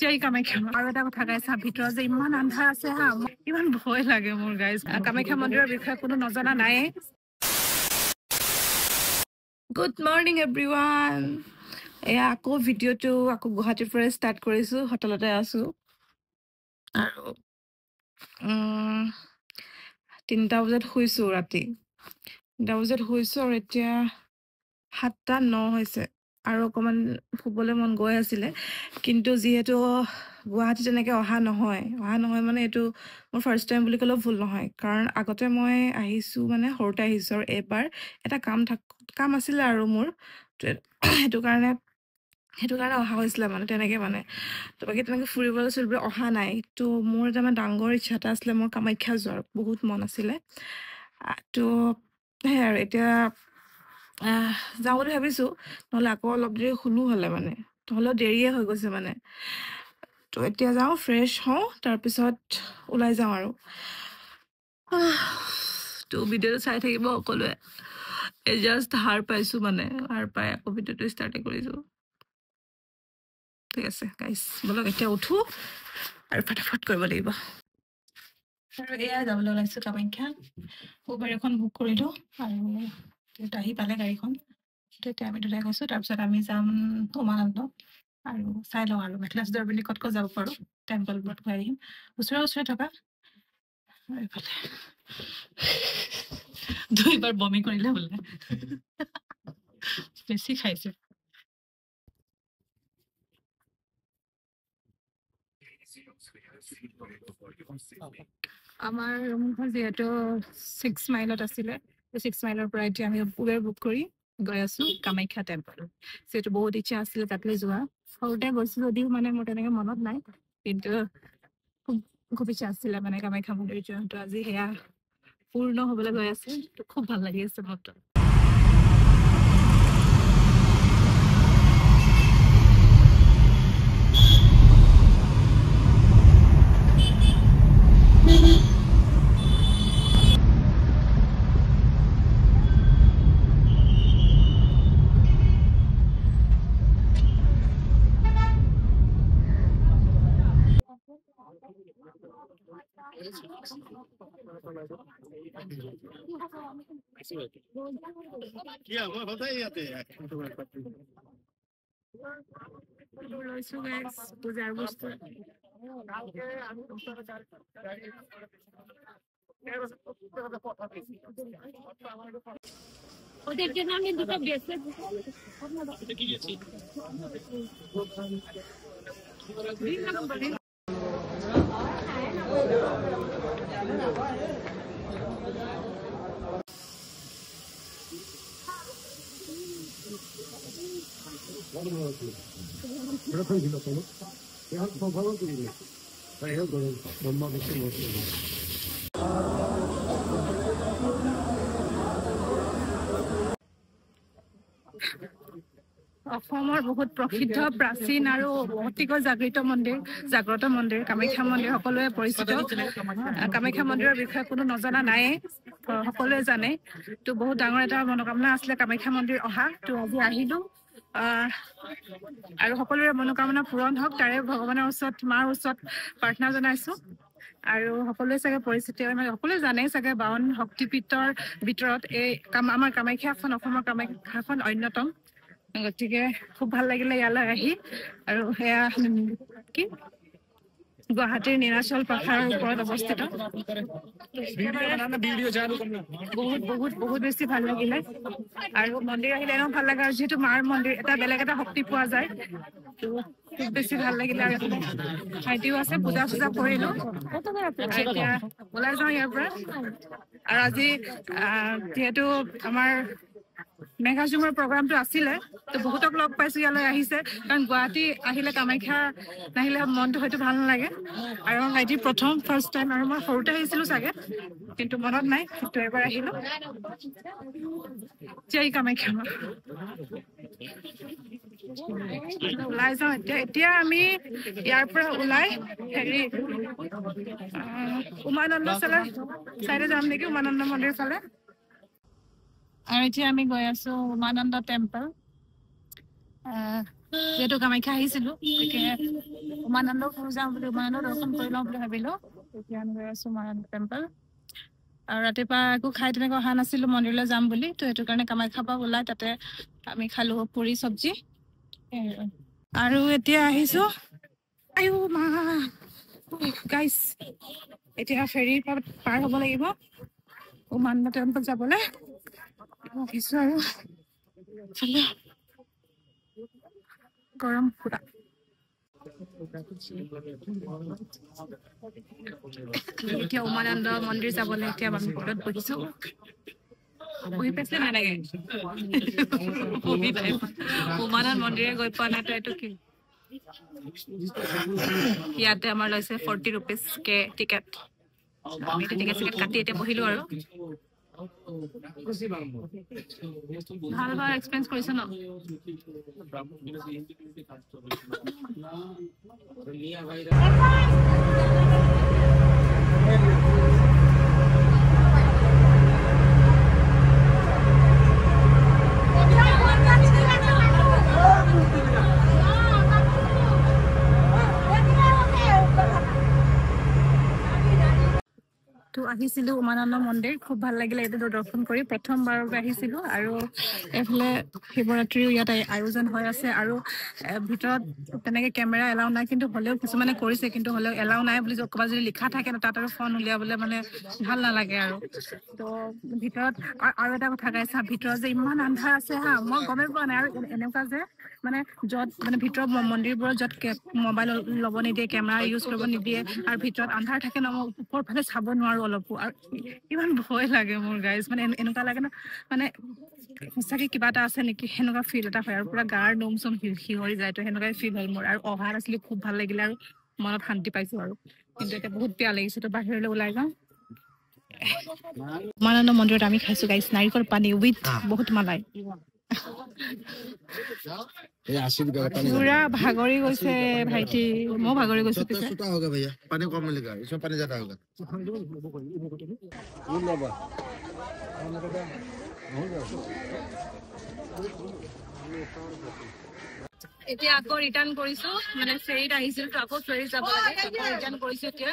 জয় কামাখ্যা আৰু এটা কথা গাইছ ভিতৰত যে ইমান আন্ধাৰ আছে হা ইমান ভয় লাগে মোৰ গাইছ কামাখ্যা মন্দিৰৰ বিষয়ে কোনো নজনা নাই গুড মৰ্নিং এভৰিৱান এয়া আকৌ ভিডিঅ'টো আকৌ গুৱাহাটীৰ পৰা ষ্টাৰ্ট কৰিছো হোটেলতে আছো আৰু 3টা বজাত শুইছো ৰাতি 3টা বজাত শুইছো আৰু এতিয়া 7:09 হৈছে আৰু অকমান ফুবলৈ মন গৈ আছিলে কিন্তু যেহেতু গুৱাহাটী তেনেকৈ অহা নহয় মানে এইটো মোৰ ফাৰ্ষ্ট টাইম বুলি ক'লেও ভুল নহয় কাৰণ আগতে মই আহিছোঁ মানে সৰুতে আহিছোঁ আৰু এবাৰ এটা কাম আছিলে আৰু মোৰ সেইটো কাৰণে অহা হৈছিলে মানে তেনেকৈ মানে তো বাকী তেনেকৈ ফুৰিবলৈ অহা নাই তো মোৰ এটা মানে ডাঙৰ ইচ্ছা এটা আছিলে মোৰ কামাখ্যা যোৱাৰ বহুত মন আছিলে তো সেয়াই আৰু এতিয়া যাওঁ বুলি ভাবিছোঁ নহ'লে আকৌ অলপ দেৰি শুলো হ'লে মানে নহ'লেও দেৰিয়ে হৈ গৈছে মানে তো এতিয়া যাওঁ ফ্ৰেছ হওঁ তাৰপিছত ওলাই যাওঁ আৰু তো ভিডিঅ'টো চাই থাকিব সকলোৱে জাষ্ট হাৰ পাইছোঁ মানে হাৰ পাই আকৌ ভিডিঅ'টো ষ্টাৰ্টে কৰিছোঁ ঠিক আছে গাইছ বলক এতিয়া উঠো আৰু ফটাফট কৰিব লাগিব আৰু এয়া যাবলৈ ওলাইছোঁ কামাখ্যা উবেৰ এখন বুক কৰিলোঁ আৰু আহি পালে গাড়ীখন তেতিয়া আমি দুটাই গৈছোঁ তাৰপিছত আমি যাম উমানন্দ আৰু চাই লওঁ আৰু মেখেলা চাদৰ বুলি ক'ত যাব পাৰোঁ টেম্পলবোৰত গৈ আহিম ওচৰে থকা আৰু এইফালে 2বাৰ বমি কৰিলে বোলে বেছি খাইছে আমাৰ ৰুমখন যিহেতু 6 মাইলত আছিলে 6 মাইলৰ পৰা এতিয়া আমি উবেৰ বুক কৰি গৈ আছো কামাখ্যা টেম্পল যিহেতু বহুত ইচ্ছা আছিলে তাতলৈ যোৱা সৰুতে গৈছো যদিও মানে মোৰ তেনেকৈ মনত নাই কিন্তু খুব ইচ্ছা আছিলে মানে কামাখ্যা মন্দিৰ যোৱা তো আজি সেয়া পূৰ্ণ হ'বলৈ গৈ আছে তো খুব ভাল লাগি আছে মনটো লৈছো গাইছ পূজাৰ বস্তু ওদেৰ জন্য আমি দুটো ব্ৰেসলেট অসমৰ বহুত প্ৰসিদ্ধ প্ৰাচীন আৰু অতিকৈ জাগ্ৰত মন্দিৰ কামাখ্যা মন্দিৰ সকলোৱে পৰিচিত কামাখ্যা মন্দিৰৰ বিষয়ে কোনো নজনা নাই সকলোৱে জানে তো বহুত ডাঙৰ এটা মনোকামনা আছিলে কামাখ্যা মন্দিৰ অহা তো আজি আহিলো আৰু সকলোৰে মনোকামনা পূৰণ হওক তাৰে ভগৱানৰ ওচৰত মাৰ ওচৰত প্ৰাৰ্থনা জনাইছো আৰু সকলোৱে চাগে পৰিস্থিতি মানে সকলোৱে জানে চাগে 52 শক্তিপীঠৰ ভিতৰত এই আমাৰ কামাখ্যাখন অসমৰ কামাখ্যাখন অন্যতম গতিকে খুব ভাল লাগিলে ইয়ালৈ আহি আৰু সেয়া কি গুৱাহাটীৰ নীলাচল পাহাৰৰ ওপৰত অৱস্থিত বহুত বেছি ভাল লাগিলে আৰু মন্দিৰ আহিলে এনেও ভাল লাগে আৰু যিহেতু মাৰ মন্দিৰ এটা বেলেগ এটা শক্তি পোৱা যায় খুব বেছি ভাল লাগিলে আৰু ভাইটিও আছে পূজা কৰিলো এতিয়া ওলাই যাওঁ ইয়াৰ পৰা আৰু আজি যিহেতু আমাৰ মেঘাজুমৰ প্ৰগ্ৰামটো আছিলে তো বহুতক লগ পাইছো ইয়ালৈ আহিছে কাৰণ গুৱাহাটী আহিলে কামাখ্যা নাহিলে মনটো হয়তো ভাল নালাগে আৰু ভাইটি ফাৰ্ষ্ট টাইম আৰু মই সৰুতে আহিছিলো চাগে কিন্তু মনত নাই তো এবাৰ আহিলো জয় কামাখ্যা ওলাই যাওঁ এতিয়া আমি ইয়াৰ পৰা ওলাই হেৰি উমানন্দ চাইডে যাম নেকি উমানন্দ মন্দিৰ ফালে আৰু এতিয়া আমি গৈ আছো উমানন্দ টেম্পল যেহেতু কামাখ্যা আহিছিলো গতিকে উমানন্দ যাওঁ বুলি উমানন্দ দৰ্শন কৰি লওঁ বুলি ভাবিলো এতিয়া আমি গৈ আছো উমানন্দ টেম্পল আৰু ৰাতিপুৱা একো খাই তেনেকৈ অহা নাছিলো মন্দিৰলৈ যাম বুলি তো সেইটো কাৰণে কামাখ্যা পৰা ওলাই তাতে আমি খালো পুৰি চব্জি আৰু এতিয়া আহিছো আয়ো মা গাইছ এতিয়া ফেৰীৰ পৰা পাৰ হ'ব লাগিব উমানন্দ টেম্পল যাবলৈ আহিছো আৰু গৰম পুৰা এতিয়া উমানন্দ মন্দিৰ যাবলৈ এতিয়া আমি বৰ্ডত বহিছো বহি পাইছে নালাগে উমানন্দ মন্দিৰে গৈ পোৱা নাই এইটো কি ইয়াতে আমাৰ লৈছে 40 rupees কে টিকেট আমি টিকেট কাটি এতিয়া বহিলো আৰু ভাল ভাল এক্সপেৰিয়েন্স কৰিছে ন তো আহিছিলো উমানন্দ মন্দিৰ খুব ভাল লাগিলে এইটো দৰ্শন কৰি প্ৰথমবাৰৰ পৰা আহিছিলো আৰু এফালে শিৱৰাত্ৰিও ইয়াত আয়োজন হৈ আছে আৰু ভিতৰত তেনেকে কেমেৰা এলাউ নাই কিন্তু হ'লেও কিছুমানে কৰিছে কিন্তু হ'লেও এলাউ নাই বুলি ক'ৰবাত যদি লিখা থাকে ন তাত আৰু ফোন উলিয়াবলৈ মানে ভাল নালাগে আৰু তো ভিতৰত আৰু এটা কথা গাইছা ভিতৰত যে ইমান আন্ধাৰ আছে হা মই গমেই পোৱা নাই আৰু এনেকুৱা যে মানে য'ত মানে ভিতৰৰ মন্দিৰবোৰত য'ত মোবাইল ল'ব নিদিয়ে কেমেৰা ইউজ কৰিব নিদিয়ে আৰু ভিতৰত আন্ধাৰ থাকে ন মই ওপৰ ফালে চাব নোৱাৰো অলপো আৰু ইমান ভয় লাগে মোৰ গাইজ মানে এনেকুৱা লাগে ন মানে সঁচাকে কিবা এটা আছে নেকি সেনেকুৱা ফিল এটা হয় আৰু পুৰা গাৰ নোম চোম শিহৰি যায় তো সেনেকুৱাই ফিল হ'ল মোৰ আৰু অহা নাছিলে খুব ভাল লাগিলে আৰু মনত শান্তি পাইছো আৰু কিন্তু এতিয়া বহুত বেয়া লাগিছে তো বাহিৰলৈ ওলাই যাওঁ উমানন্দ মন্দিৰত আমি খাইছো গাইছ নাৰিকল পানী উইথ বহুত মালাই পুৰা ভাগৰি গৈছে ভাইটি মই ভাগৰি গৈছো পিছে होगा भैया पानी कम मिलेगा इसमें पानी ज्यादा होगा এতিয়া আকৌ ৰিটাৰ্ণ কৰিছো মানে ফেৰীত আহিছিল তো আকৌ ফেৰীত যাব লাগে ৰিটাৰ্ণ কৰিছো এতিয়া